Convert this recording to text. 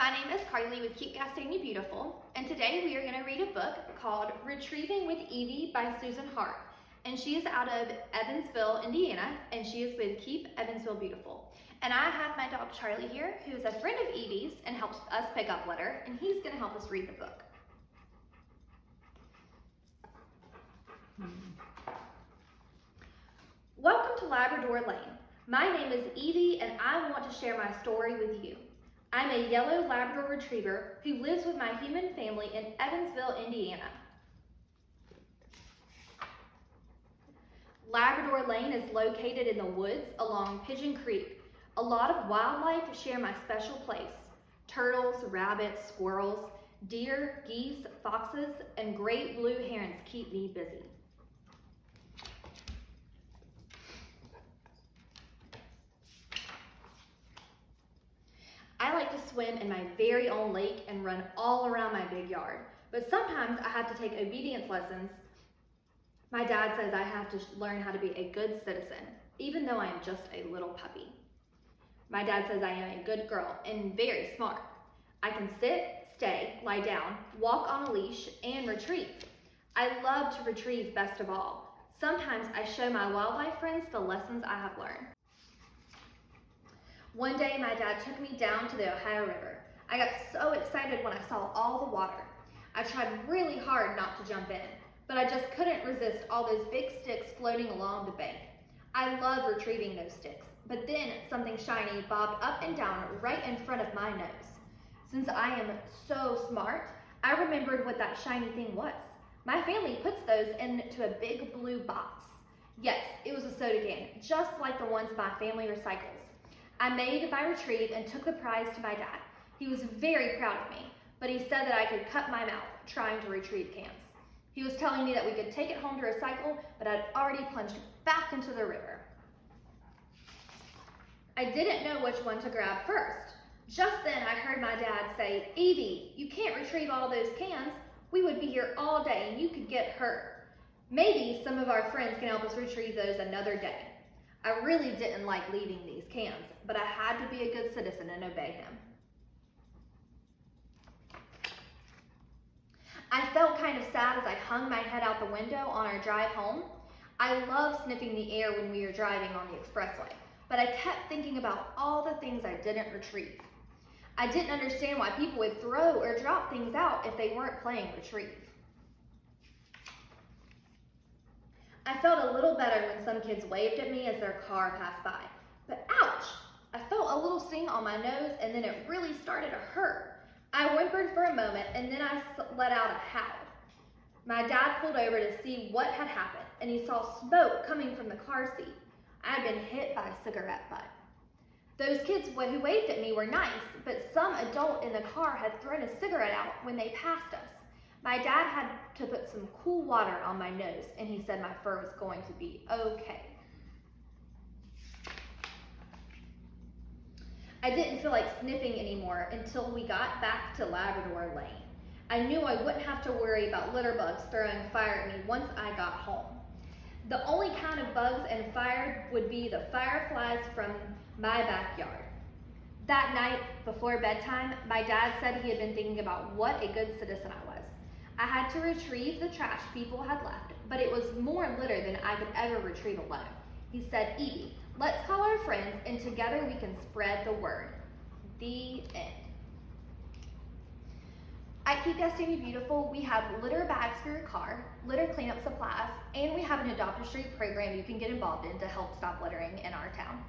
My name is Carly with Keep Gastonia Beautiful, and today we are going to read a book called Retrieving with Evie by Susan Hart. And she is out of Evansville, Indiana, and she is with Keep Evansville Beautiful. And I have my dog Charlie here, who is a friend of Evie's and helps us pick up litter, and he's going to help us read the book. Welcome to Labrador Lane. My name is Evie, and I want to share my story with you. I'm a yellow Labrador Retriever who lives with my human family in Evansville, Indiana. Labrador Lane is located in the woods along Pigeon Creek. A lot of wildlife share my special place. Turtles, rabbits, squirrels, deer, geese, foxes, and great blue herons keep me busy. I like to swim in my very own lake and run all around my big yard, but sometimes I have to take obedience lessons. My dad says I have to learn how to be a good citizen, even though I am just a little puppy. My dad says I am a good girl and very smart. I can sit, stay, lie down, walk on a leash, and retrieve. I love to retrieve best of all. Sometimes I show my wildlife friends the lessons I have learned. One day, my dad took me down to the Ohio River. I got so excited when I saw all the water. I tried really hard not to jump in, but I just couldn't resist all those big sticks floating along the bank. I love retrieving those sticks, but then something shiny bobbed up and down right in front of my nose. Since I am so smart, I remembered what that shiny thing was. My family puts those into a big blue box. Yes, it was a soda can, just like the ones my family recycles. I made my retrieve and took the prize to my dad. He was very proud of me, but he said that I could cut my mouth trying to retrieve cans. He was telling me that we could take it home to recycle, but I'd already plunged back into the river. I didn't know which one to grab first. Just then I heard my dad say, "Evie, you can't retrieve all those cans. We would be here all day and you could get hurt. Maybe some of our friends can help us retrieve those another day." I really didn't like leaving these cans, but I had to be a good citizen and obey him. I felt kind of sad as I hung my head out the window on our drive home. I love sniffing the air when we were driving on the expressway, but I kept thinking about all the things I didn't retrieve. I didn't understand why people would throw or drop things out if they weren't playing retrieve. I felt a little better when some kids waved at me as their car passed by, but ouch! I felt a little sting on my nose and then it really started to hurt. I whimpered for a moment and then I let out a howl. My dad pulled over to see what had happened and he saw smoke coming from the car seat. I had been hit by a cigarette butt. Those kids who waved at me were nice, but some adult in the car had thrown a cigarette out when they passed us. My dad had to put some cool water on my nose and he said my fur was going to be okay. I didn't feel like sniffing anymore until we got back to Labrador Lane. I knew I wouldn't have to worry about litter bugs throwing fire at me once I got home. The only kind of bugs and fire would be the fireflies from my backyard. That night, before bedtime, my dad said he had been thinking about what a good citizen I was. I had to retrieve the trash people had left, but it was more litter than I could ever retrieve alone. He said, "Evie, let's call our friends and together we can spread the word." The end. At Keep Gastonia Beautiful, we have litter bags for your car, litter cleanup supplies, and we have an Adopt a Street program you can get involved in to help stop littering in our town.